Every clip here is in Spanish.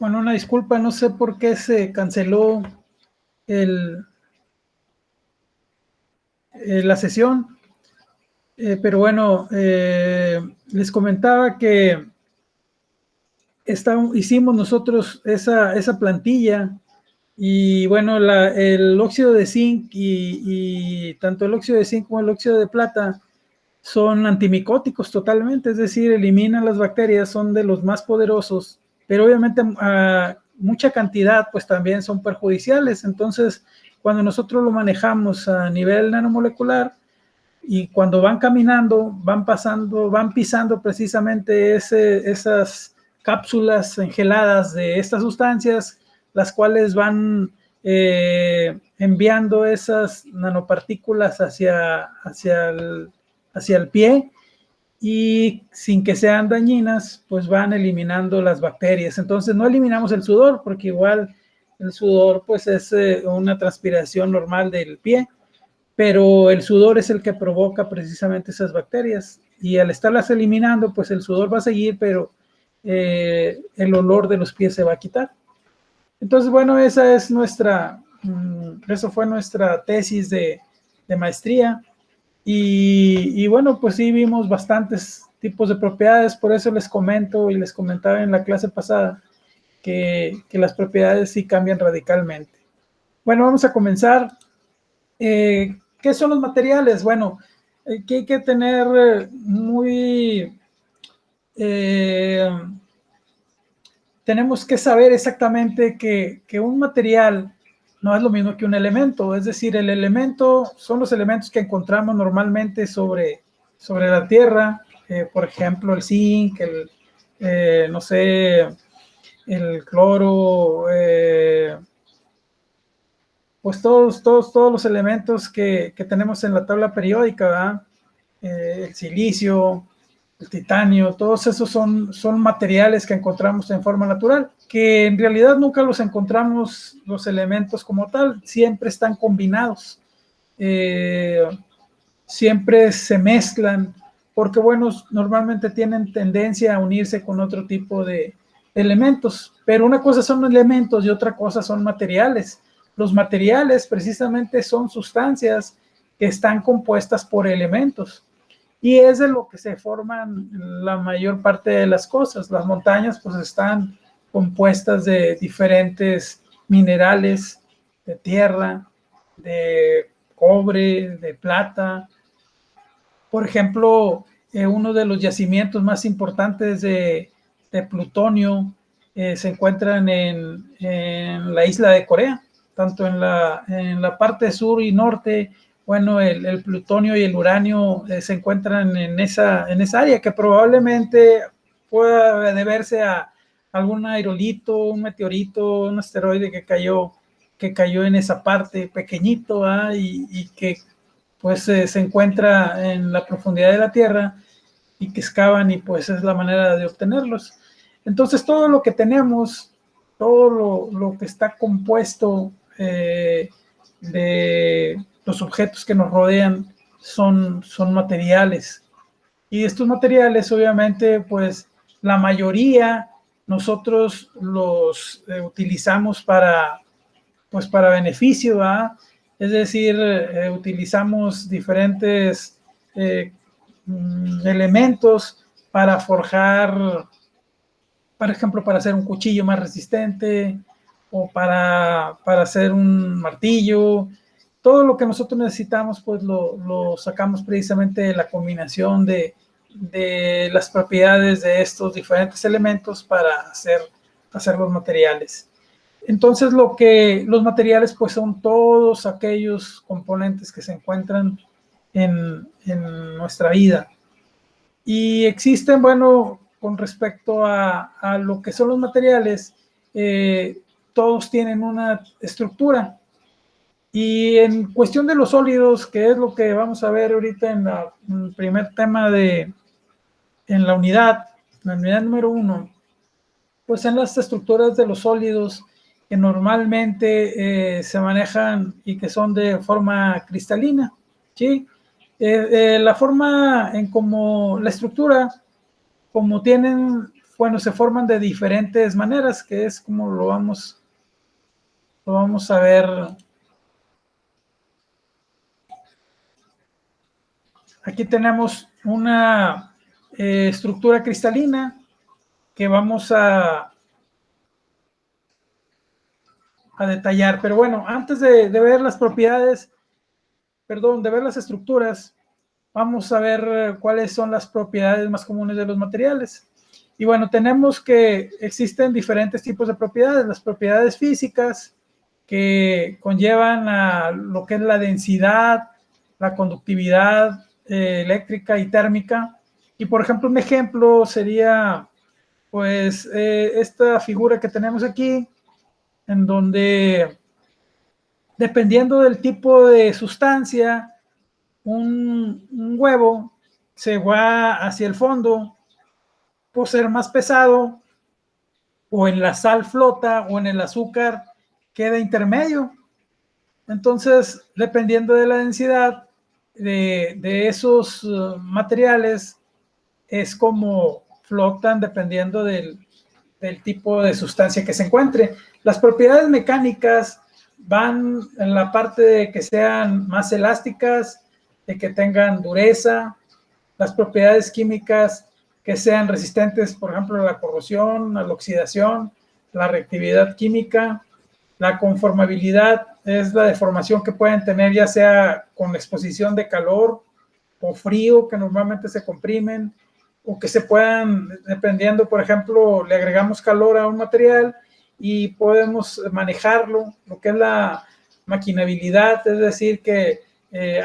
Bueno, una disculpa, no sé por qué se canceló el, la sesión, pero bueno, les comentaba que hicimos nosotros esa plantilla y bueno, el óxido de zinc y tanto el óxido de zinc como el óxido de plata son antimicóticos totalmente, es decir, eliminan las bacterias, son de los más poderosos, pero obviamente a mucha cantidad pues también son perjudiciales. Entonces, cuando nosotros lo manejamos a nivel nanomolecular y cuando van caminando, van pisando precisamente esas cápsulas engeladas de estas sustancias, las cuales van enviando esas nanopartículas hacia el pie y sin que sean dañinas, pues van eliminando las bacterias. Entonces no eliminamos el sudor, porque igual el sudor pues es una transpiración normal del pie, pero el sudor es el que provoca precisamente esas bacterias y al estarlas eliminando, pues el sudor va a seguir, pero el olor de los pies se va a quitar. Entonces, bueno, eso fue nuestra tesis de maestría. Y bueno, pues sí vimos bastantes tipos de propiedades, por eso les comento y les comentaba en la clase pasada que las propiedades sí cambian radicalmente. Bueno, vamos a comenzar. ¿Qué son los materiales? Bueno, que hay que tener tenemos que saber exactamente que un material no es lo mismo que un elemento, es decir, el elemento son los elementos que encontramos normalmente sobre la Tierra, por ejemplo, el zinc, no sé, el cloro, pues todos los elementos que tenemos en la tabla periódica, ¿verdad? El silicio, el titanio, todos esos son materiales que encontramos en forma natural, que en realidad nunca los encontramos los elementos como tal, siempre están combinados, siempre se mezclan, porque bueno, normalmente tienen tendencia a unirse con otro tipo de elementos, pero una cosa son elementos y otra cosa son materiales. Los materiales precisamente son sustancias que están compuestas por elementos. Y es de lo que se forman la mayor parte de las cosas. Las montañas pues están compuestas de diferentes minerales, de tierra, de cobre, de plata. Por ejemplo, uno de los yacimientos más importantes de plutonio se encuentran en la isla de Corea, tanto en la parte sur y norte. Bueno, el plutonio y el uranio se encuentran en esa área, que probablemente pueda deberse a algún aerolito, un meteorito, un asteroide que cayó en esa parte pequeñito, ¿eh? Y que pues se encuentra en la profundidad de la Tierra y que excavan y pues es la manera de obtenerlos. Entonces todo lo que tenemos, todo lo que está compuesto de los objetos que nos rodean son materiales. Y estos materiales obviamente pues la mayoría nosotros los utilizamos pues para beneficio, ¿verdad? Es decir, utilizamos diferentes elementos para forjar, por ejemplo, para hacer un cuchillo más resistente o para hacer un martillo. Todo lo que nosotros necesitamos, pues lo sacamos precisamente de la combinación de las propiedades de estos diferentes elementos para hacer los materiales. Entonces los materiales pues son todos aquellos componentes que se encuentran en nuestra vida. Y existen, bueno, con respecto a lo que son los materiales, todos tienen una estructura. Y en cuestión de los sólidos, que es lo que vamos a ver ahorita en el primer tema en la unidad número 1, pues en las estructuras de los sólidos que normalmente se manejan y que son de forma cristalina, ¿sí? La forma en como la estructura, como tienen bueno, se forman de diferentes maneras, que es como lo vamos a ver. Aquí tenemos una estructura cristalina que vamos a detallar. Pero bueno, antes de ver las propiedades, de ver las estructuras, vamos a ver cuáles son las propiedades más comunes de los materiales. Y bueno, tenemos que existen diferentes tipos de propiedades. Las propiedades físicas, que conllevan a lo que es la densidad, la conductividad eléctrica y térmica. Y por ejemplo, un ejemplo sería pues esta figura que tenemos aquí, en donde dependiendo del tipo de sustancia, un huevo se va hacia el fondo por ser más pesado, o en la sal flota, o en el azúcar queda intermedio. Entonces, dependiendo de la densidad de esos materiales, es como flotan dependiendo del tipo de sustancia que se encuentre. Las propiedades mecánicas van en la parte de que sean más elásticas, de que tengan dureza. Las propiedades químicas que sean resistentes, por ejemplo, a la corrosión, a la oxidación, la reactividad química. La conformabilidad es la deformación que pueden tener, ya sea con exposición de calor o frío, que normalmente se comprimen, o que se puedan, dependiendo, por ejemplo, le agregamos calor a un material y podemos manejarlo, lo que es la maquinabilidad, es decir, que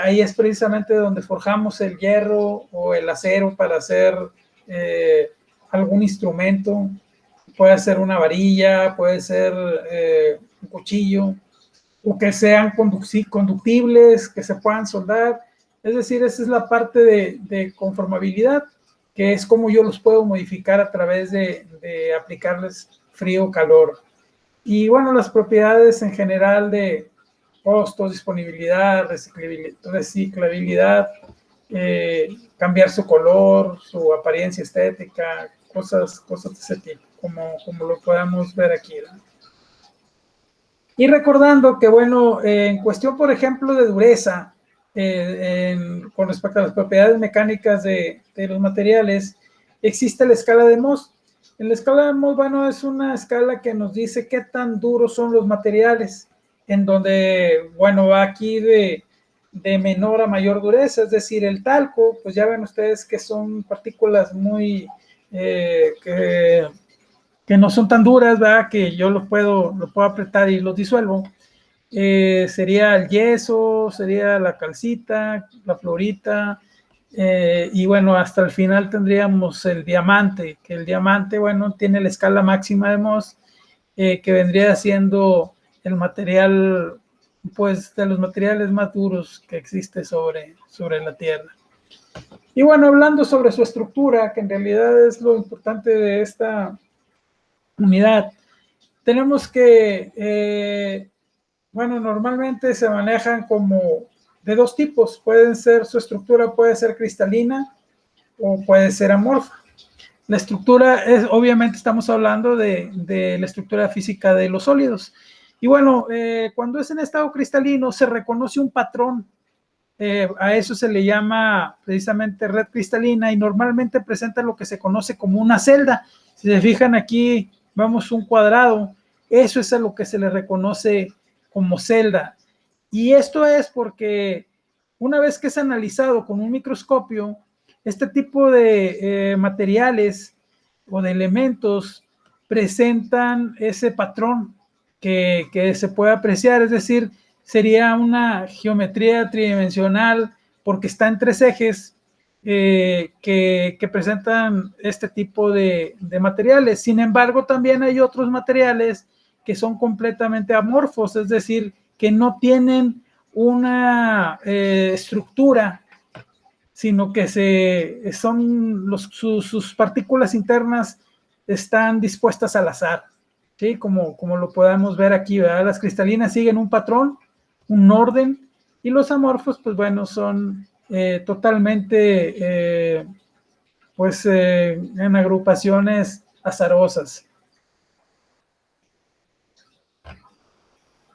ahí es precisamente donde forjamos el hierro o el acero para hacer algún instrumento. Puede ser una varilla, puede ser un cuchillo, o que sean conductibles, que se puedan soldar. Es decir, esa es la parte de conformabilidad, que es como yo los puedo modificar a través de aplicarles frío o calor. Y bueno, las propiedades en general de costos, disponibilidad, reciclabilidad, cambiar su color, su apariencia estética, cosas de ese tipo, como lo podamos ver aquí, ¿no? Y recordando que, bueno, en cuestión, por ejemplo, de dureza, con respecto a las propiedades mecánicas de los materiales, existe la escala de Mohs. En la escala de Mohs, bueno, es una escala que nos dice qué tan duros son los materiales, en donde, bueno, va aquí de menor a mayor dureza, es decir, el talco, pues ya ven ustedes que son partículas muy, que no son tan duras, ¿verdad? Que yo lo puedo apretar y los disuelvo. Sería el yeso, sería la calcita, la fluorita, y bueno, hasta el final tendríamos el diamante, que el diamante, bueno, tiene la escala máxima de Mohs, que vendría siendo el material, pues, de los materiales más duros que existe sobre la Tierra. Y bueno, hablando sobre su estructura, que en realidad es lo importante de esta unidad, tenemos que, bueno, normalmente se manejan como de dos tipos. Su estructura puede ser cristalina o puede ser amorfa. La estructura es, obviamente estamos hablando de la estructura física de los sólidos. Y bueno, cuando es en estado cristalino se reconoce un patrón. A eso se le llama precisamente red cristalina, y normalmente presenta lo que se conoce como una celda. Si se fijan aquí, vemos un cuadrado. Eso es a lo que se le reconoce como celda. Y esto es porque una vez que es analizado con un microscopio, este tipo de materiales o de elementos presentan ese patrón que se puede apreciar, es decir, sería una geometría tridimensional porque está en tres ejes que presentan este tipo de materiales. Sin embargo, también hay otros materiales que son completamente amorfos, es decir, que no tienen una estructura, sino que sus partículas internas están dispuestas al azar, ¿sí? Como lo podemos ver aquí, ¿verdad? Las cristalinas siguen un patrón, un orden, y los amorfos, pues bueno, son totalmente, en agrupaciones azarosas.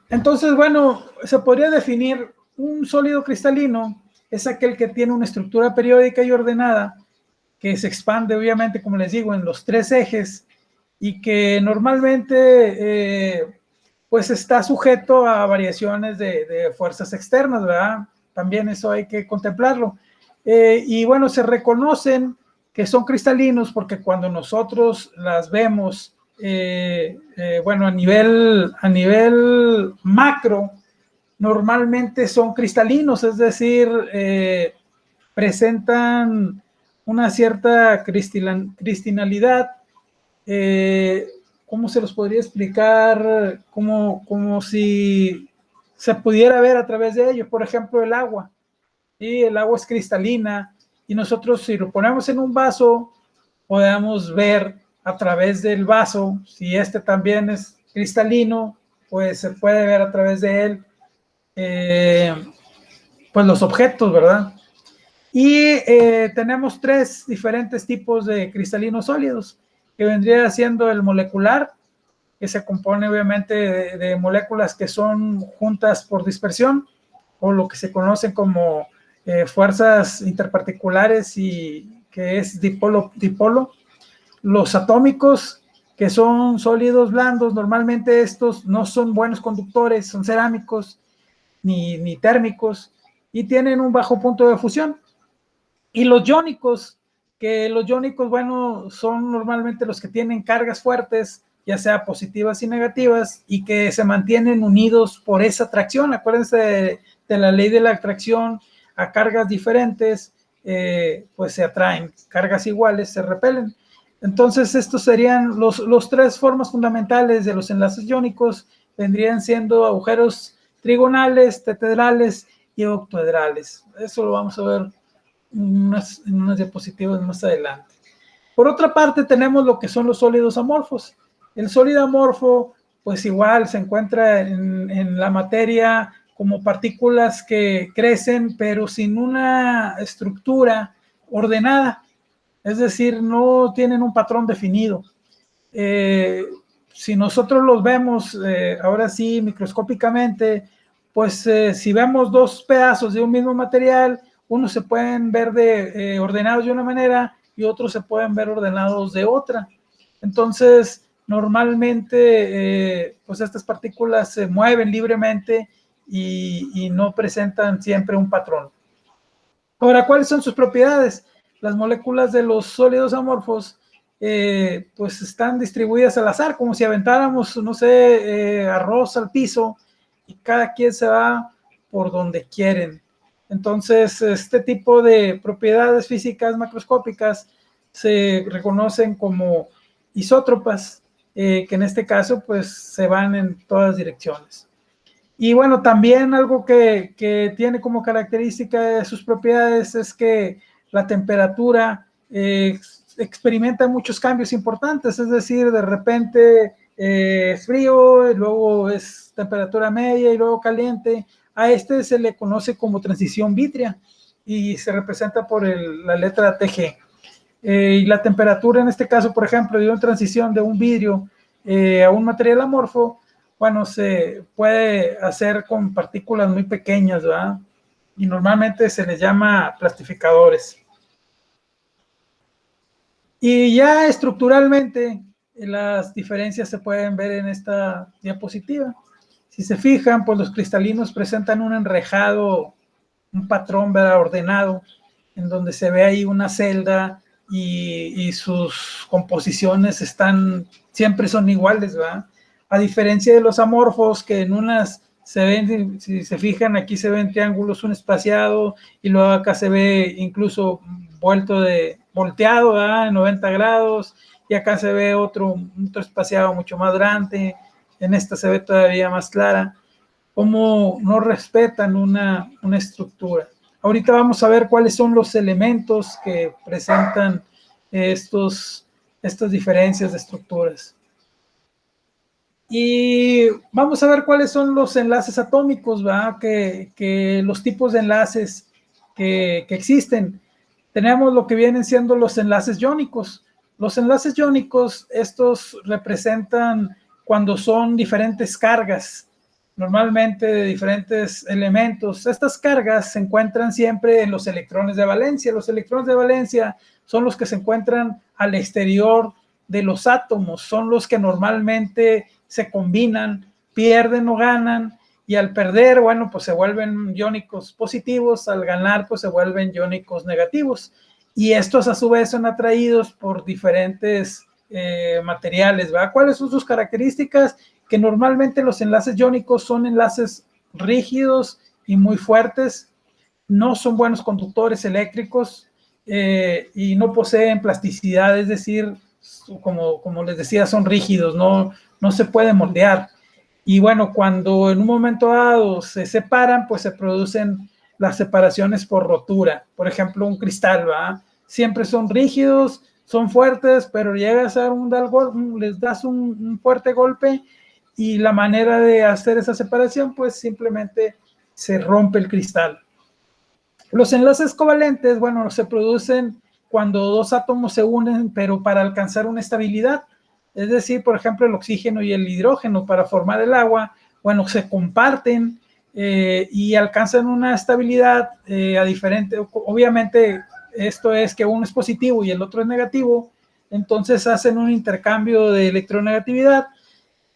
Entonces, bueno, se podría definir un sólido cristalino, es aquel que tiene una estructura periódica y ordenada, que se expande, obviamente, como les digo, en los tres ejes, y que normalmente pues está sujeto a variaciones de fuerzas externas, ¿verdad? También eso hay que contemplarlo. Y bueno, se reconocen que son cristalinos porque cuando nosotros las vemos, bueno, a nivel macro, normalmente son cristalinos, es decir, presentan una cierta cristalidad. ¿Cómo se los podría explicar? Como si se pudiera ver a través de ellos. Por ejemplo, el agua. ¿Sí? El agua es cristalina y nosotros si lo ponemos en un vaso, podemos ver a través del vaso, si este también es cristalino, pues se puede ver a través de él, pues los objetos, ¿verdad? Y tenemos tres diferentes tipos de cristalinos sólidos, que vendría siendo el molecular, que se compone obviamente de moléculas que son juntas por dispersión, o lo que se conocen como fuerzas interparticulares, y que es dipolo. Los atómicos, que son sólidos blandos, normalmente estos no son buenos conductores, son cerámicos ni térmicos, y tienen un bajo punto de fusión. Y los iónicos, que los iónicos, bueno, son normalmente los que tienen cargas fuertes, ya sea positivas y negativas, y que se mantienen unidos por esa atracción. Acuérdense de la ley de la atracción, a cargas diferentes, pues se atraen, cargas iguales se repelen. Entonces, estos serían los tres formas fundamentales de los enlaces iónicos, vendrían siendo agujeros trigonales, tetraedrales y octoedrales. Eso lo vamos a ver en unas diapositivas más adelante. Por otra parte, tenemos lo que son los sólidos amorfos. El sólido amorfo, pues igual se encuentra en la materia como partículas que crecen, pero sin una estructura ordenada, es decir, no tienen un patrón definido. Si nosotros los vemos, ahora sí, microscópicamente, pues si vemos dos pedazos de un mismo material, unos se pueden ver ordenados de una manera y otros se pueden ver ordenados de otra. Entonces, normalmente, pues estas partículas se mueven libremente y no presentan siempre un patrón. Ahora, ¿cuáles son sus propiedades? Las moléculas de los sólidos amorfos, pues están distribuidas al azar, como si aventáramos, no sé, arroz al piso, y cada quien se va por donde quieren. Entonces, este tipo de propiedades físicas macroscópicas se reconocen como isótropas, que en este caso, pues, se van en todas direcciones. Y bueno, también algo que tiene como característica de sus propiedades es que la temperatura experimenta muchos cambios importantes, es decir, de repente es frío, y luego es temperatura media y luego caliente. A este se le conoce como transición vítrea y se representa por la letra TG. Y la temperatura en este caso, por ejemplo, de una transición de un vidrio a un material amorfo, bueno, se puede hacer con partículas muy pequeñas, ¿verdad? Y normalmente se les llama plastificadores. Y ya estructuralmente, las diferencias se pueden ver en esta diapositiva. Si se fijan, pues los cristalinos presentan un enrejado, un patrón, ¿verdad?, ordenado, en donde se ve ahí una celda y sus composiciones siempre son iguales, ¿verdad? A diferencia de los amorfos, que en unas se ven, si se fijan, aquí se ven triángulos, un espaciado, y luego acá se ve incluso volteado, ¿verdad?, en 90 grados, y acá se ve otro espaciado mucho más grande, en esta se ve todavía más clara, como no respetan una estructura. Ahorita vamos a ver cuáles son los elementos que presentan estas diferencias de estructuras. Y vamos a ver cuáles son los enlaces atómicos, ¿verdad? Que los tipos de enlaces que existen. Tenemos lo que vienen siendo los enlaces iónicos. Los enlaces iónicos, estos representan cuando son diferentes cargas, normalmente de diferentes elementos. Estas cargas se encuentran siempre en los electrones de valencia. Los electrones de valencia son los que se encuentran al exterior de los átomos, son los que normalmente se combinan, pierden o ganan, y al perder, bueno, pues se vuelven iónicos positivos, al ganar, pues se vuelven iónicos negativos. Y estos a su vez son atraídos por diferentes materiales, ¿verdad? ¿Cuáles son sus características? Que normalmente los enlaces iónicos son enlaces rígidos y muy fuertes, no son buenos conductores eléctricos y no poseen plasticidad, es decir, como les decía, son rígidos, no se pueden moldear. Y bueno, cuando en un momento dado se separan, pues se producen las separaciones por rotura. Por ejemplo, un cristal, ¿va? Siempre son rígidos, son fuertes, pero llegas a les das un fuerte golpe y la manera de hacer esa separación, pues simplemente se rompe el cristal. Los enlaces covalentes, bueno, se producen cuando dos átomos se unen, pero para alcanzar una estabilidad. Es decir, por ejemplo, el oxígeno y el hidrógeno para formar el agua, bueno, se comparten y alcanzan una estabilidad a diferente. Obviamente, esto es que uno es positivo y el otro es negativo, entonces hacen un intercambio de electronegatividad.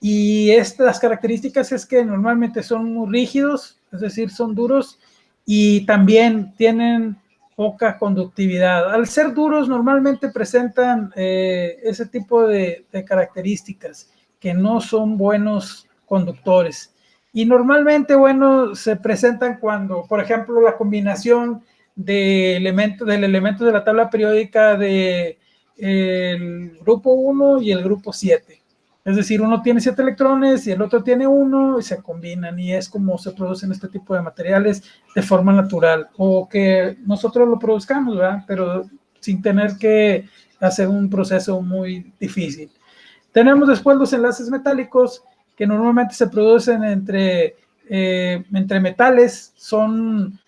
Y estas características es que normalmente son muy rígidos, es decir, son duros y también tienen poca conductividad. Al ser duros normalmente presentan ese tipo de características que no son buenos conductores. Y normalmente, bueno, se presentan cuando, por ejemplo, la combinación del elemento de la tabla periódica de el grupo 1 y el grupo 7. Es decir, uno tiene 7 electrones y el otro tiene 1 y se combinan, y es como se producen este tipo de materiales de forma natural, o que nosotros lo produzcamos, ¿verdad? Pero sin tener que hacer un proceso muy difícil. Tenemos después los enlaces metálicos, que normalmente se producen entre metales, son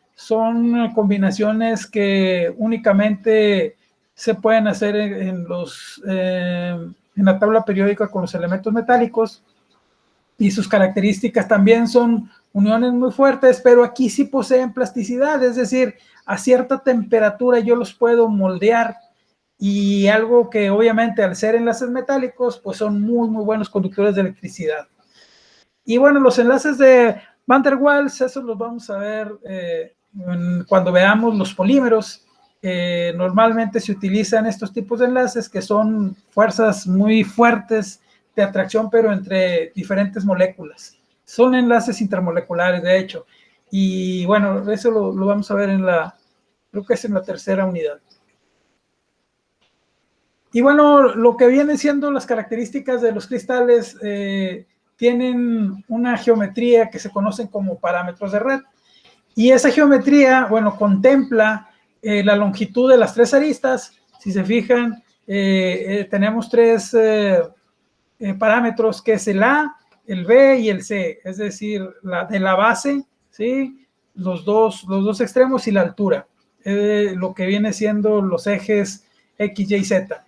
combinaciones que únicamente se pueden hacer en la tabla periódica con los elementos metálicos, y sus características también son uniones muy fuertes, pero aquí sí poseen plasticidad, es decir, a cierta temperatura yo los puedo moldear, y algo que obviamente al ser enlaces metálicos, pues son muy, muy buenos conductores de electricidad. Y bueno, los enlaces de Van der Waals, esos los vamos a ver cuando veamos los polímeros. Normalmente se utilizan estos tipos de enlaces que son fuerzas muy fuertes de atracción, pero entre diferentes moléculas. Son enlaces intermoleculares, de hecho. Y bueno, eso lo vamos a ver creo que es en la tercera unidad. Y bueno, lo que vienen siendo las características de los cristales tienen una geometría que se conocen como parámetros de red. Y esa geometría, bueno, contempla la longitud de las 3 aristas. Si se fijan, tenemos 3 parámetros, que es el A, el B y el C, es decir, de la base, ¿sí? Los dos extremos y la altura, lo que viene siendo los ejes X, Y, Z.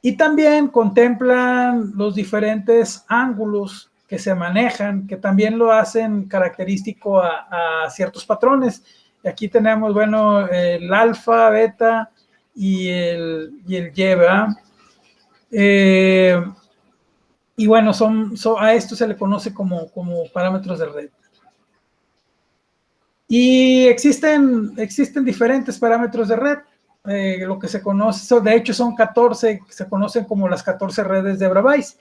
Y también contemplan los diferentes ángulos que se manejan, que también lo hacen característico a ciertos patrones. Y aquí tenemos, bueno, el alfa, beta y el Y, ¿verdad? Y bueno, a esto se le conoce como parámetros de red. Y existen diferentes parámetros de red. Lo que se conoce, de hecho son 14, se conocen como las 14 redes de Bravais.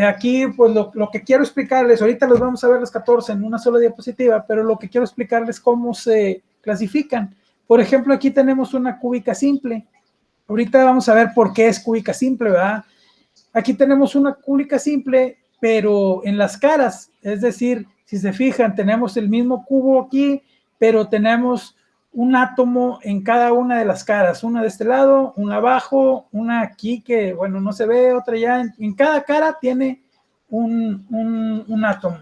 Aquí, pues lo que quiero explicarles, ahorita los vamos a ver los 14 en una sola diapositiva, pero lo que quiero explicarles cómo se clasifican. Por ejemplo, aquí tenemos una cúbica simple. Ahorita vamos a ver por qué es cúbica simple, ¿verdad? Aquí tenemos una cúbica simple, pero en las caras, es decir, si se fijan, tenemos el mismo cubo aquí, pero tenemos un átomo en cada una de las caras, una de este lado, una abajo, una aquí que, bueno, no se ve, otra ya. En cada cara tiene un átomo.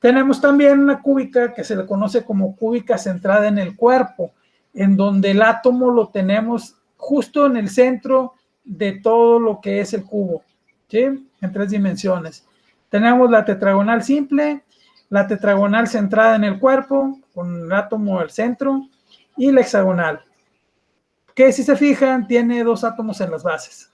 Tenemos también una cúbica que se le conoce como cúbica centrada en el cuerpo, en donde el átomo lo tenemos justo en el centro de todo lo que es el cubo, ¿sí? En 3 dimensiones. Tenemos la tetragonal simple, la tetragonal centrada en el cuerpo, con el átomo al centro, y la hexagonal, que si se fijan, tiene 2 átomos en las bases.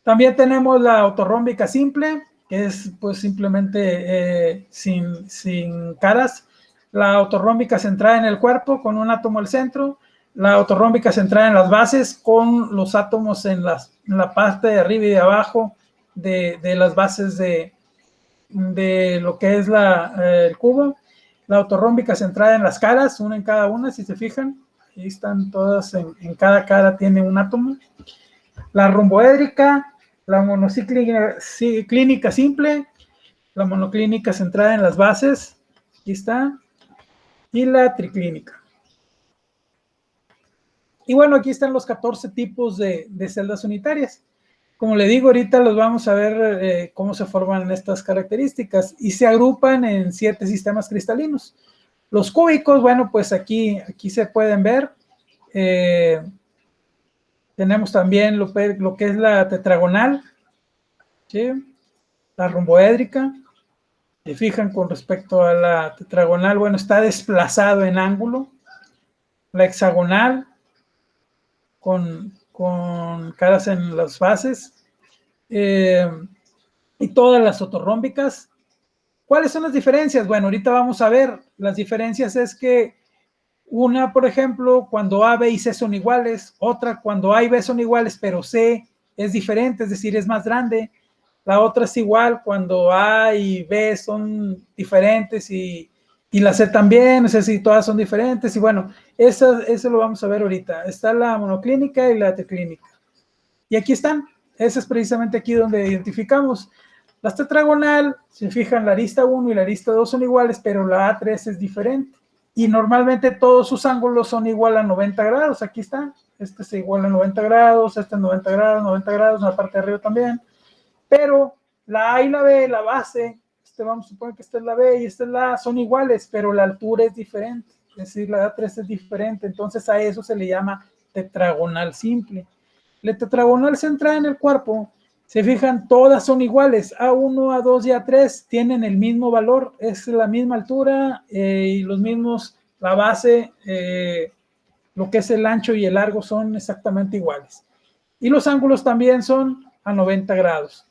También tenemos la ortorrómbica simple, que es pues simplemente sin caras. La ortorrómbica centrada en el cuerpo, con un átomo al centro. La ortorrómbica centrada en las bases, con los átomos en la parte de arriba y de abajo de las bases de lo que es el cubo. La ortorrómbica centrada en las caras, una en cada una, si se fijan. Ahí están todas, en cada cara tiene un átomo. La romboédrica, la monoclínica simple, la monoclínica centrada en las bases, aquí está, y la triclínica. Y bueno, aquí están los 14 tipos de celdas unitarias. Como le digo, ahorita los vamos a ver cómo se forman estas características y se agrupan en 7 sistemas cristalinos. Los cúbicos, bueno, pues aquí se pueden ver. Tenemos también lo que es la tetragonal, ¿sí? La romboédrica. Se fijan con respecto a la tetragonal, bueno, está desplazado en ángulo. La hexagonal, con caras en las bases. Y todas las ortorrómbicas. ¿Cuáles son las diferencias? Bueno, ahorita vamos a ver. Las diferencias es que una, por ejemplo, cuando A, B y C son iguales. Otra, cuando A y B son iguales, pero C es diferente, es decir, es más grande. La otra es igual cuando A y B son diferentes y la C también, es decir, todas son diferentes. Y bueno, eso lo vamos a ver ahorita. Está la monoclínica y la triclínica. Y aquí están. Ese es precisamente aquí donde identificamos. La tetragonal, si fijan, la arista 1 y la arista 2 son iguales, pero la A3 es diferente. Y normalmente todos sus ángulos son igual a 90 grados. Aquí está. Este es igual a 90 grados, este es 90 grados, en la parte de arriba también. Pero la A y la B, la base, vamos a suponer que esta es la B y esta es la A, son iguales, pero la altura es diferente. Es decir, la A3 es diferente. Entonces a eso se le llama tetragonal simple. La tetragonal centrada en el cuerpo, se fijan, todas son iguales. A1, A2 y A3 tienen el mismo valor, es la misma altura y los mismos, la base, lo que es el ancho y el largo son exactamente iguales. Y los ángulos también son a 90 grados,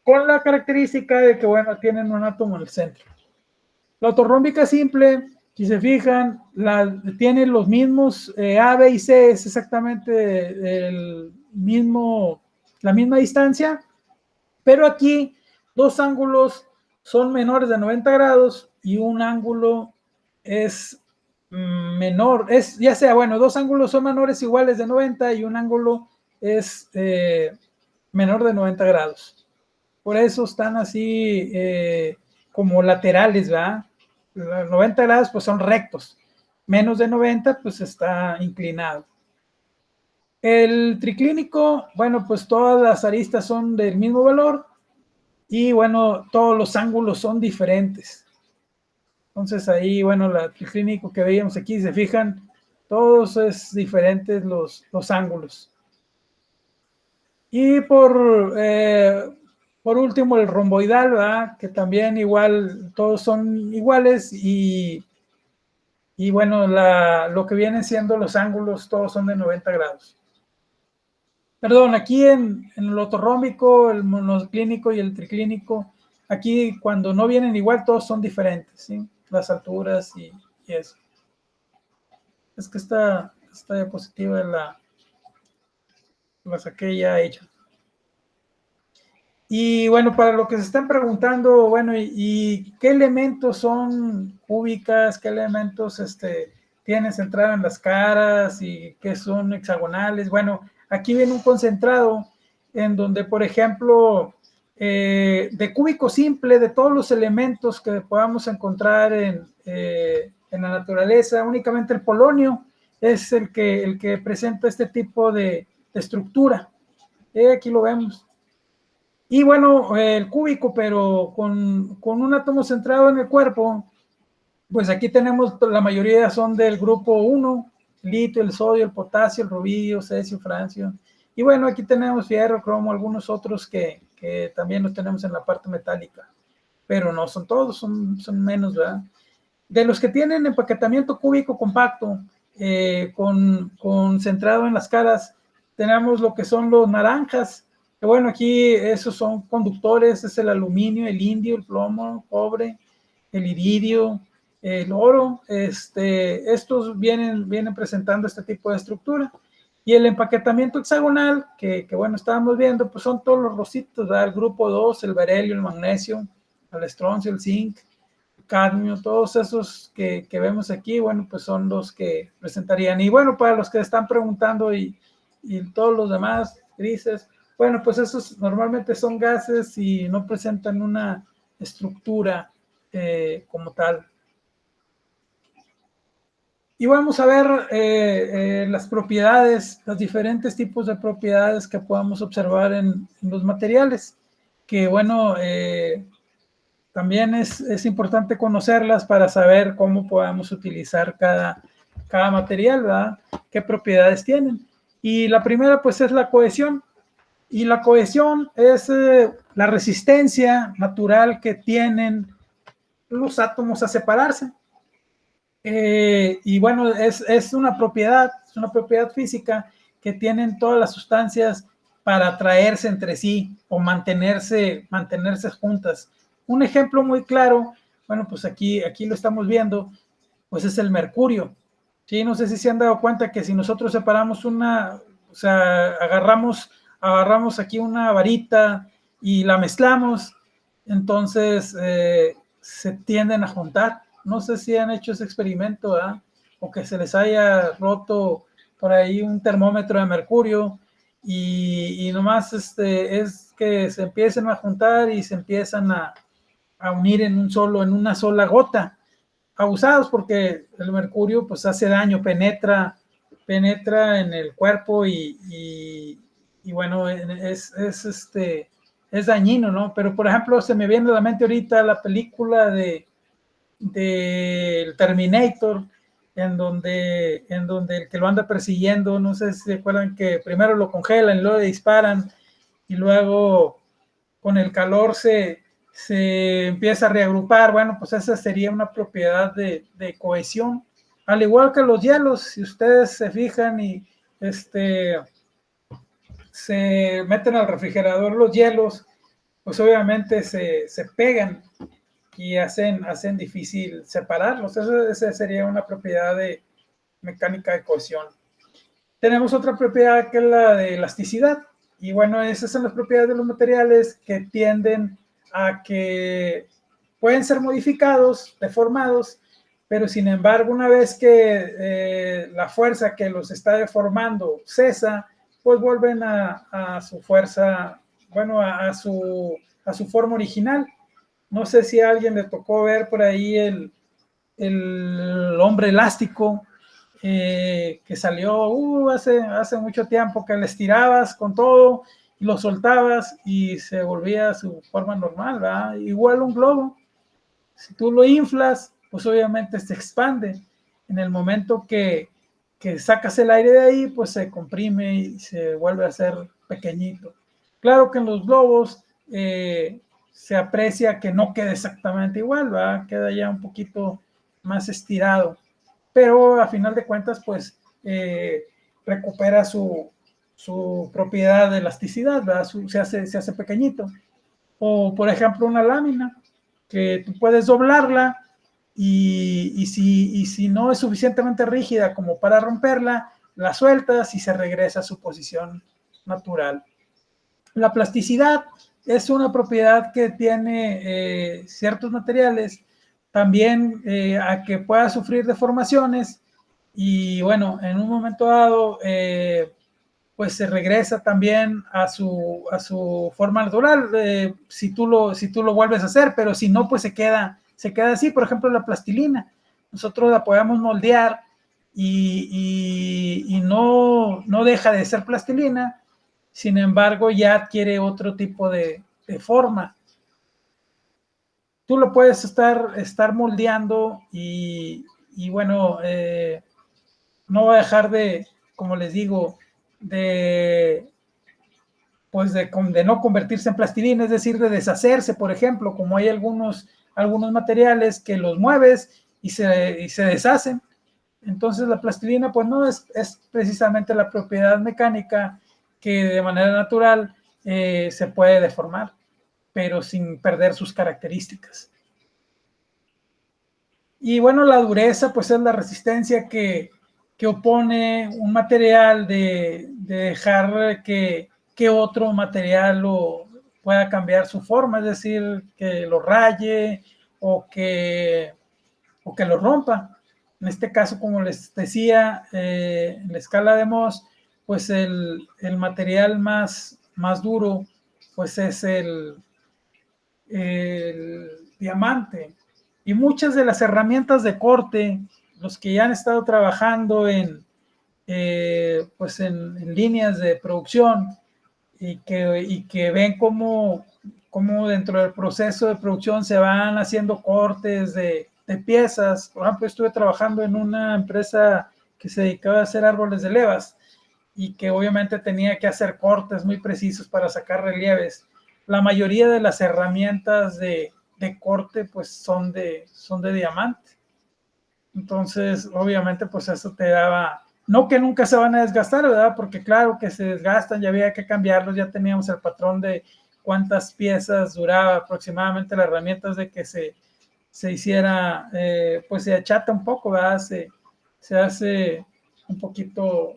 con la característica de que, bueno, tienen un átomo en el centro. La ortorrómbica simple, si se fijan, tiene los mismos A, B y C, es exactamente la misma distancia, pero aquí 2 ángulos son menores de 90 grados y un ángulo es menor, ya sea, bueno, 2 ángulos son menores iguales de 90 y un ángulo es menor de 90 grados. Por eso están así como laterales, ¿verdad? 90 grados pues son rectos, menos de 90 pues está inclinado. El triclínico, bueno, pues todas las aristas son del mismo valor y bueno, todos los ángulos son diferentes. Entonces ahí, bueno, el triclínico que veíamos aquí, se fijan, todos es diferentes los ángulos. Y por último, el romboidal, ¿verdad? Que también igual, todos son iguales y bueno, lo que vienen siendo los ángulos, todos son de 90 grados. Perdón, aquí en el ortorrómbico, el monoclínico y el triclínico, aquí cuando no vienen igual, todos son diferentes, ¿sí? Las alturas y eso. Es que esta diapositiva la saqué ya hecha. Y bueno, para lo que se están preguntando, bueno, ¿y qué elementos son cúbicas? ¿Qué elementos tienen centrado en las caras? ¿Y qué son hexagonales? Bueno, aquí viene un concentrado en donde, por ejemplo, de cúbico simple, de todos los elementos que podamos encontrar en la naturaleza, únicamente el polonio es el que presenta este tipo de estructura. Aquí lo vemos. Y bueno, el cúbico, pero con un átomo centrado en el cuerpo, pues aquí tenemos, la mayoría son del grupo 1, el litio, el sodio, el potasio, el rubidio, cesio, francio. Y bueno, aquí tenemos fierro, cromo, algunos otros que también los tenemos en la parte metálica, pero no son todos, son menos, ¿verdad? De los que tienen empaquetamiento cúbico compacto, concentrado en las caras, tenemos lo que son los naranjas, que bueno, aquí esos son conductores, es el aluminio, el indio, el plomo, el cobre, el iridio, el oro, estos vienen presentando este tipo de estructura. Y el empaquetamiento hexagonal, que bueno, estábamos viendo, pues son todos los rositos, ¿verdad? El grupo 2, el berilio, el magnesio, el estroncio, el zinc, cadmio, todos esos que vemos aquí, bueno, pues son los que presentarían. Y bueno, para los que están preguntando y todos los demás grises, bueno, pues esos normalmente son gases y no presentan una estructura como tal. Y vamos a ver las propiedades, los diferentes tipos de propiedades que podamos observar en los materiales, que bueno, también es importante conocerlas para saber cómo podemos utilizar cada material, ¿verdad? Qué propiedades tienen. Y la primera pues es la cohesión. Y la cohesión es la resistencia natural que tienen los átomos a separarse. Y bueno, es una propiedad física que tienen todas las sustancias para atraerse entre sí o mantenerse juntas. Un ejemplo muy claro, bueno, pues aquí lo estamos viendo, pues es el mercurio. Sí, no sé si se han dado cuenta que si nosotros separamos o sea, agarramos aquí una varita y la mezclamos, entonces se tienden a juntar. No sé si han hecho ese experimento, ¿verdad? O que se les haya roto por ahí un termómetro de mercurio y nomás es que se empiecen a juntar y se empiezan a unir en una sola gota. Abusados porque el mercurio pues hace daño, penetra en el cuerpo y bueno, es dañino, ¿no? Pero por ejemplo, se me viene a la mente ahorita la película de Terminator, en donde el que lo anda persiguiendo, no sé si se acuerdan que primero lo congelan y luego le disparan y luego con el calor se empieza a reagrupar. Bueno, pues esa sería una propiedad de cohesión. Al igual que los hielos, si ustedes se fijan y se meten al refrigerador los hielos, pues obviamente se pegan y hacen difícil separarlos. Esa sería una propiedad de mecánica de cohesión. Tenemos otra propiedad que es la de elasticidad. Y bueno, esas son las propiedades de los materiales que tienden a que pueden ser modificados, deformados, pero sin embargo, una vez que la fuerza que los está deformando cesa, pues vuelven a su fuerza, bueno, a su forma original. No sé si a alguien le tocó ver por ahí el hombre elástico, que salió hace mucho tiempo, que le estirabas con todo y lo soltabas y se volvía a su forma normal, ¿verdad? Igual un globo, si tú lo inflas, pues obviamente se expande. En el momento que sacas el aire de ahí, pues se comprime y se vuelve a hacer pequeñito. Claro que en los globos se aprecia que no quede exactamente igual, ¿verdad? Queda ya un poquito más estirado, pero a final de cuentas, pues recupera su propiedad de elasticidad, ¿verdad? Se hace pequeñito. O, por ejemplo, una lámina que tú puedes doblarla y si no es suficientemente rígida como para romperla, la sueltas y se regresa a su posición natural. La plasticidad es una propiedad que tiene ciertos materiales también a que pueda sufrir deformaciones y bueno, en un momento dado pues se regresa también a su forma natural si tú lo vuelves a hacer, pero si no, pues se queda así. Por ejemplo, la plastilina, nosotros la podemos moldear y no deja de ser plastilina, sin embargo ya adquiere otro tipo de forma. Tú lo puedes estar moldeando y bueno, no va a dejar de, como les digo, de pues de no convertirse en plastilina, es decir, de deshacerse, por ejemplo, como hay algunos materiales que los mueves y se deshacen. Entonces la plastilina pues no es precisamente la propiedad mecánica que de manera natural se puede deformar, pero sin perder sus características. Y bueno, la dureza pues es la resistencia que opone un material de dejar que otro material lo pueda cambiar su forma, es decir, que lo raye o que lo rompa. En este caso, como les decía, en la escala de Mohs, pues el material más duro pues es el diamante. Y muchas de las herramientas de corte, los que ya han estado trabajando pues en líneas de producción y que ven cómo dentro del proceso de producción se van haciendo cortes de piezas. Por ejemplo, estuve trabajando en una empresa que se dedicaba a hacer árboles de levas y que obviamente tenía que hacer cortes muy precisos para sacar relieves. La mayoría de las herramientas de corte pues son de diamante. Entonces, obviamente, pues eso te daba, no que nunca se van a desgastar, ¿verdad? Porque claro que se desgastan, ya había que cambiarlos, ya teníamos el patrón de cuántas piezas duraba aproximadamente la herramienta de que se hiciera, pues se achata un poco, ¿verdad? Se hace un poquito,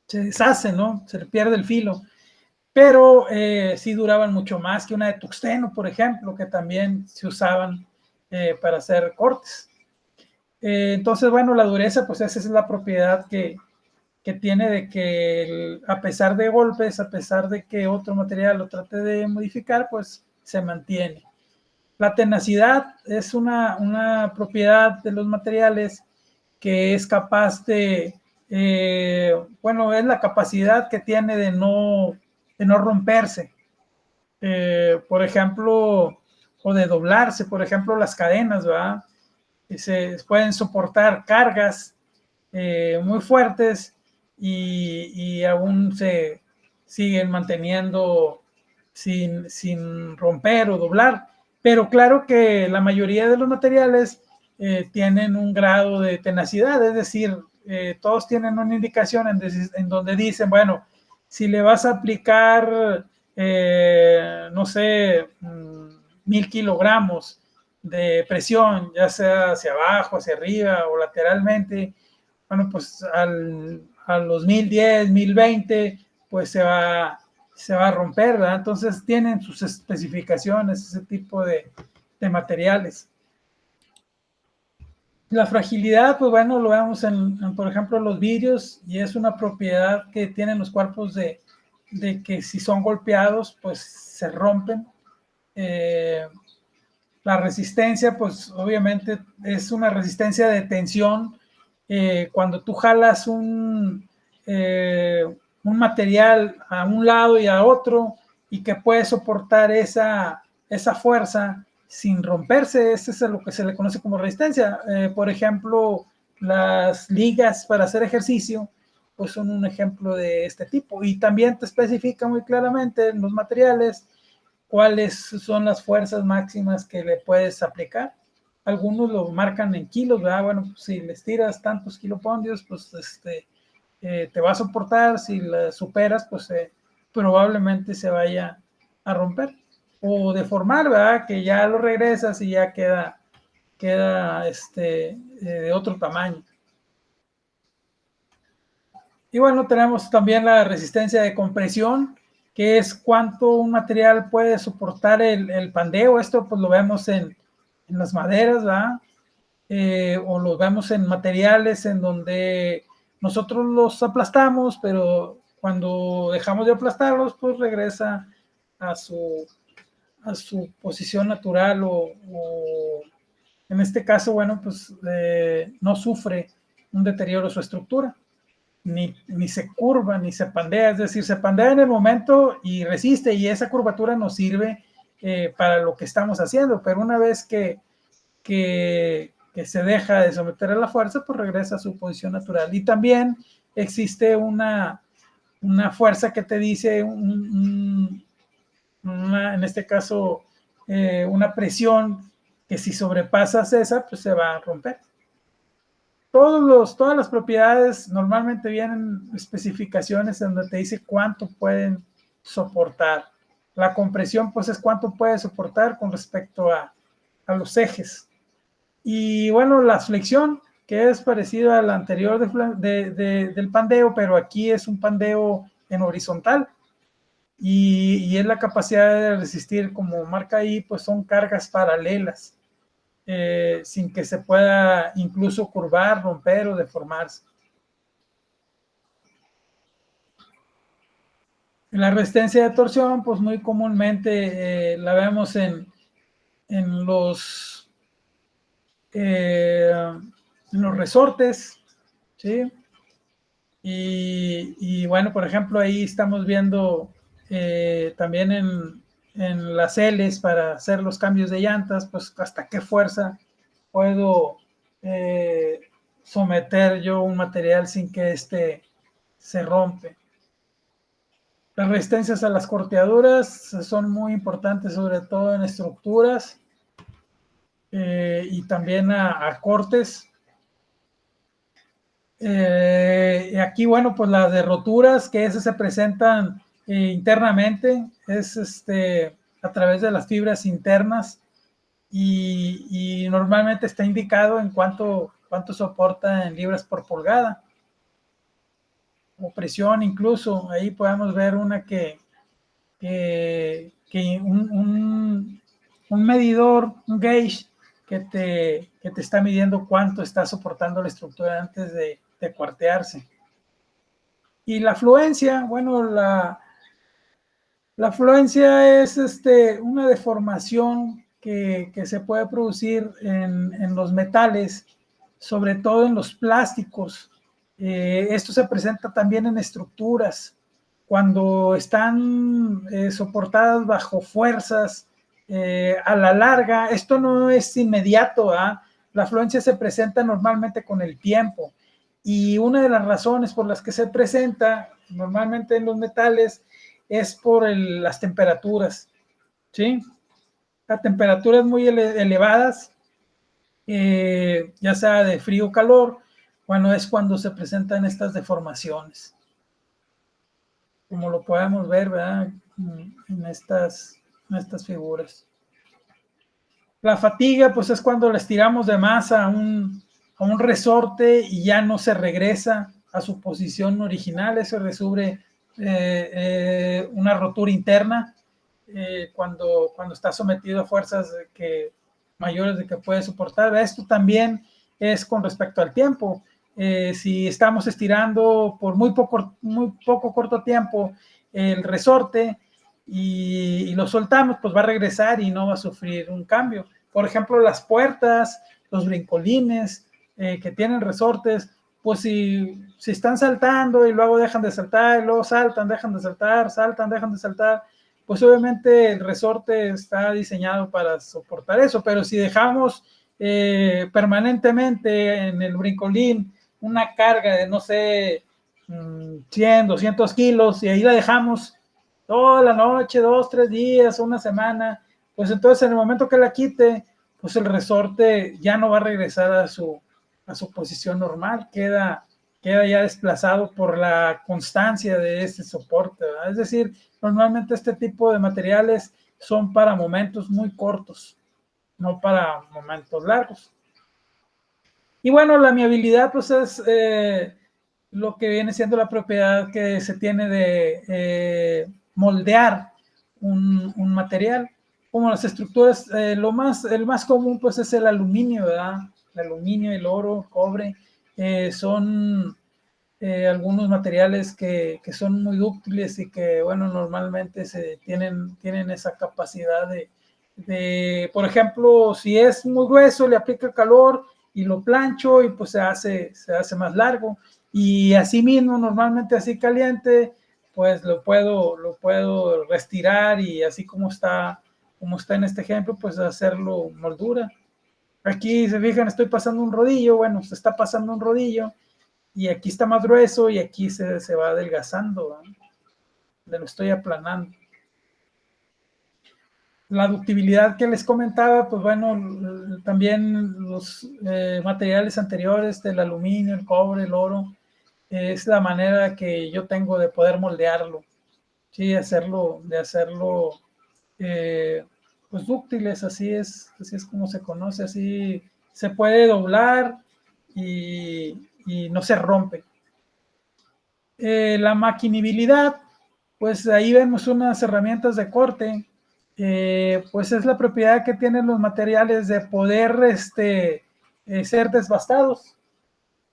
se deshace, ¿no? Se le pierde el filo. Pero sí duraban mucho más que una de tuxteno, por ejemplo, que también se usaban para hacer cortes. Entonces, bueno, la dureza, pues esa es la propiedad que tiene de que a pesar de golpes, a pesar de que otro material lo trate de modificar, pues se mantiene. La tenacidad es una propiedad de los materiales que es capaz de, bueno, es la capacidad que tiene de no romperse. Por ejemplo, o de doblarse, por ejemplo, las cadenas, ¿verdad? Se pueden soportar cargas muy fuertes y aún se siguen manteniendo sin romper o doblar. Pero claro que la mayoría de los materiales tienen un grado de tenacidad, es decir, todos tienen una indicación en donde dicen, bueno, si le vas a aplicar, no sé, 1000 kilogramos de presión, ya sea hacia abajo, hacia arriba o lateralmente, bueno, pues a los 1010, 1020, pues se va a romper, ¿verdad? Entonces tienen sus especificaciones, ese tipo de materiales. La fragilidad, pues bueno, lo vemos por ejemplo, los vidrios, y es una propiedad que tienen los cuerpos de que si son golpeados, pues se rompen. La resistencia, pues obviamente es una resistencia de tensión. Cuando tú jalas un material a un lado y a otro y que puede soportar esa fuerza sin romperse, eso es lo que se le conoce como resistencia. Por ejemplo, las ligas para hacer ejercicio, pues son un ejemplo de este tipo. Y también te especifica muy claramente en los materiales cuáles son las fuerzas máximas que le puedes aplicar. Algunos lo marcan en kilos, ¿verdad? Bueno, pues si les tiras tantos kilopondios, pues te va a soportar. Si la superas, pues probablemente se vaya a romper o deformar, ¿verdad? Que ya lo regresas y ya queda de otro tamaño. Y bueno, tenemos también la resistencia de compresión, que es cuánto un material puede soportar el pandeo. Esto pues lo vemos en las maderas, ¿verdad? O lo vemos en materiales en donde nosotros los aplastamos, pero cuando dejamos de aplastarlos, pues regresa a su posición natural o en este caso, bueno, pues no sufre un deterioro su estructura. Ni se curva, ni se pandea, es decir, se pandea en el momento y resiste, y esa curvatura nos sirve para lo que estamos haciendo, pero una vez que se deja de someter a la fuerza, pues regresa a su posición natural. Y también existe una una fuerza que te dice, en este caso, una presión que si sobrepasas esa, pues se va a romper. Todas las propiedades normalmente vienen especificaciones en donde te dice cuánto pueden soportar. La compresión, pues, es cuánto puede soportar con respecto a los ejes. Y bueno, la flexión, que es parecido al anterior del pandeo, pero aquí es un pandeo en horizontal. Y es la capacidad de resistir, como marca ahí, pues son cargas paralelas, sin que se pueda incluso curvar, romper o deformarse. La resistencia de torsión, pues muy comúnmente la vemos en los resortes, ¿sí? Y bueno, por ejemplo, ahí estamos viendo también en las L's para hacer los cambios de llantas, pues hasta qué fuerza puedo someter yo un material sin que éste se rompe. Las resistencias a las corteaduras son muy importantes, sobre todo en estructuras y también a cortes. Aquí, bueno, pues las de roturas, que esas se presentan internamente, es a través de las fibras internas y normalmente está indicado en cuánto soporta en libras por pulgada o presión incluso. Ahí podemos ver una que un medidor, un gauge que te está midiendo cuánto está soportando la estructura antes de cuartearse. Y la fluencia, bueno, la fluencia es una deformación que se puede producir en los metales, sobre todo en los plásticos. Esto se presenta también en estructuras, cuando están soportadas bajo fuerzas a la larga. Esto no es inmediato, ¿eh? La fluencia se presenta normalmente con el tiempo. Y una de las razones por las que se presenta normalmente en los metales es por las temperaturas, ¿sí? A temperaturas muy elevadas, ya sea de frío o calor, bueno, es cuando se presentan estas deformaciones. Como lo podemos ver, ¿verdad? En estas figuras. La fatiga, pues es cuando le estiramos de más a un resorte y ya no se regresa a su posición original. Eso resuelve una rotura interna cuando está sometido a fuerzas mayores de que puede soportar. Esto también es con respecto al tiempo. Si estamos estirando por muy poco corto tiempo el resorte y lo soltamos, pues va a regresar y no va a sufrir un cambio. Por ejemplo, las puertas, los brincolines que tienen resortes, pues si están saltando y luego dejan de saltar, y luego saltan, dejan de saltar, saltan, dejan de saltar, pues obviamente el resorte está diseñado para soportar eso, pero si dejamos permanentemente en el brincolín una carga de, no sé, 100, 200 kilos y ahí la dejamos toda la noche, 2, 3 días, una semana, pues entonces en el momento que la quite, pues el resorte ya no va a regresar a su posición normal, queda ya desplazado por la constancia de este soporte, ¿verdad? Es decir, normalmente este tipo de materiales son para momentos muy cortos, no para momentos largos. Y bueno, la amiabilidad pues es lo que viene siendo la propiedad que se tiene de moldear un material. Como las estructuras, el más común pues es el aluminio, ¿verdad? El aluminio, el oro, cobre, son algunos materiales que son muy útiles y que, bueno, normalmente tienen esa capacidad de, por ejemplo, si es muy grueso, le aplica calor y lo plancho y pues se hace más largo. Y así mismo, normalmente así caliente, pues lo puedo restirar y así como está en este ejemplo, pues hacerlo moldura. Aquí se fijan, estoy pasando un rodillo, bueno, se está pasando un rodillo y aquí está más grueso y aquí se va adelgazando, ¿verdad? Lo estoy aplanando. La ductibilidad que les comentaba, pues bueno, también los materiales anteriores del aluminio, el cobre, el oro, es la manera que yo tengo de poder moldearlo, sí, de hacerlo pues dúctiles, así es como se conoce, así se puede doblar y no se rompe. La maquinibilidad, pues ahí vemos unas herramientas de corte, pues es la propiedad que tienen los materiales de poder ser desbastados.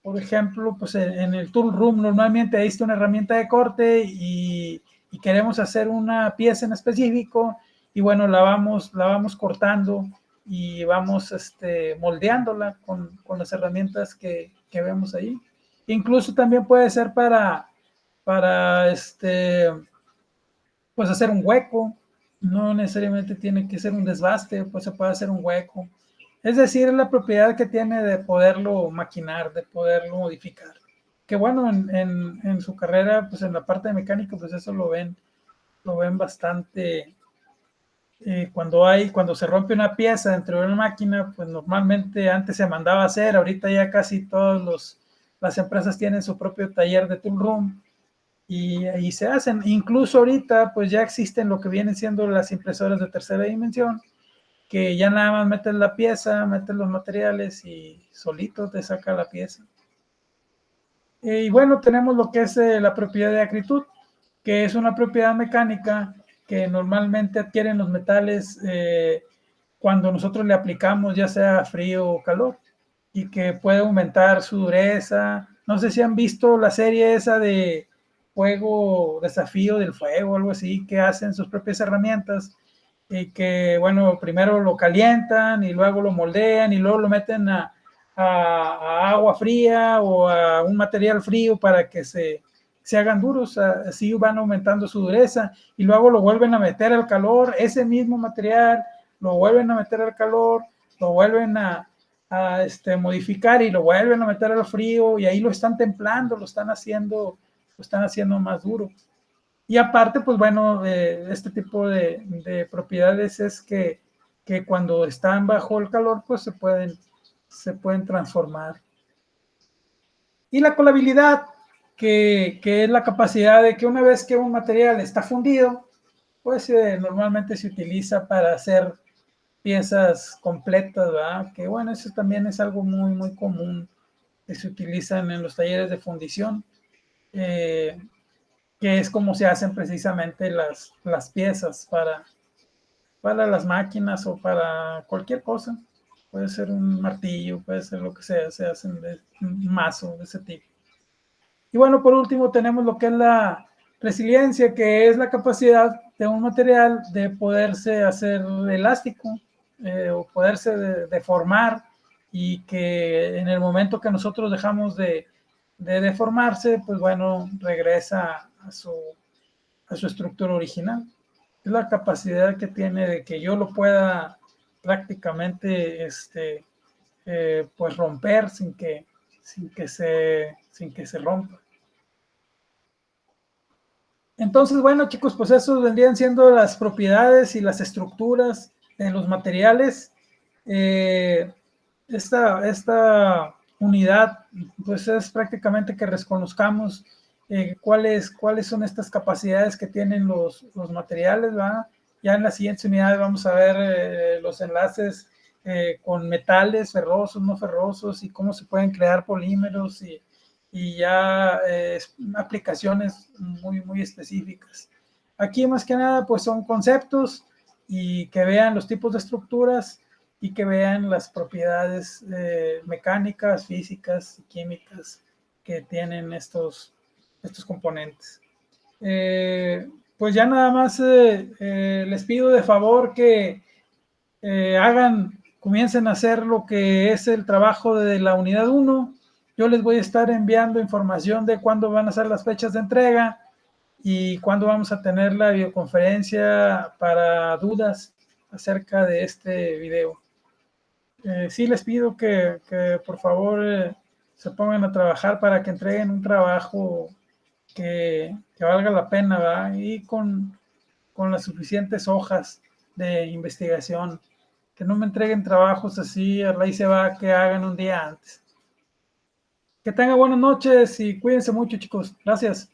Por ejemplo, pues en el tool room normalmente ahí está una herramienta de corte y queremos hacer una pieza en específico y bueno, la vamos cortando y vamos moldeándola con las herramientas que vemos ahí. Incluso también puede ser para pues hacer un hueco, no necesariamente tiene que ser un desbaste, pues se puede hacer un hueco. Es decir, es la propiedad que tiene de poderlo maquinar, de poderlo modificar. Que bueno, en su carrera, pues en la parte de mecánica, pues eso lo ven bastante. Cuando se rompe una pieza dentro de una máquina, pues normalmente antes se mandaba a hacer, ahorita ya casi todas las empresas tienen su propio taller de tool room y ahí se hacen. Incluso ahorita pues ya existen lo que vienen siendo las impresoras de tercera dimensión, que ya nada más metes la pieza, metes los materiales y solito te saca la pieza. Y bueno, tenemos lo que es la propiedad de acritud, que es una propiedad mecánica que normalmente adquieren los metales cuando nosotros le aplicamos ya sea frío o calor y que puede aumentar su dureza. No sé si han visto la serie esa de Fuego, Desafío del Fuego, algo así, que hacen sus propias herramientas y que, bueno, primero lo calientan y luego lo moldean y luego lo meten a agua fría o a un material frío para que se hagan duros, así van aumentando su dureza y luego lo vuelven a meter al calor, ese mismo material, lo vuelven a meter al calor, lo vuelven a modificar y lo vuelven a meter al frío y ahí lo están templando, lo están haciendo más duro. Y aparte, pues bueno, este tipo de propiedades es que cuando están bajo el calor, pues se pueden transformar. Y la colabilidad, que es la capacidad de que una vez que un material está fundido, pues normalmente se utiliza para hacer piezas completas, ¿verdad? Que bueno, eso también es algo muy, muy común que se utilizan en los talleres de fundición. Que es como se hacen precisamente las piezas para las máquinas o para cualquier cosa. Puede ser un martillo, puede ser lo que sea, se hacen de un mazo de ese tipo. Y bueno, por último tenemos lo que es la resiliencia, que es la capacidad de un material de poderse hacer elástico o poderse deformar y que en el momento que nosotros dejamos de deformarse, pues bueno, regresa a su estructura original. Es la capacidad que tiene de que yo lo pueda prácticamente pues romper sin que se rompa. Entonces, bueno, chicos, pues eso vendrían siendo las propiedades y las estructuras de los materiales. Esta unidad, pues es prácticamente que reconozcamos cuáles son estas capacidades que tienen los materiales, ¿verdad? Ya en las siguientes unidades vamos a ver los enlaces con metales ferrosos, no ferrosos y cómo se pueden crear polímeros y ya aplicaciones muy, muy específicas. Aquí más que nada pues son conceptos y que vean los tipos de estructuras y que vean las propiedades mecánicas, físicas y químicas que tienen estos componentes. Pues ya nada más les pido de favor que comiencen a hacer lo que es el trabajo de la unidad 1. Yo les voy a estar enviando información de cuándo van a ser las fechas de entrega y cuándo vamos a tener la videoconferencia para dudas acerca de este video. Sí les pido que por favor se pongan a trabajar para que entreguen un trabajo que valga la pena, ¿verdad? Y con las suficientes hojas de investigación, que no me entreguen trabajos así, ahí se va, que hagan un día antes. Que tengan buenas noches y cuídense mucho, chicos. Gracias.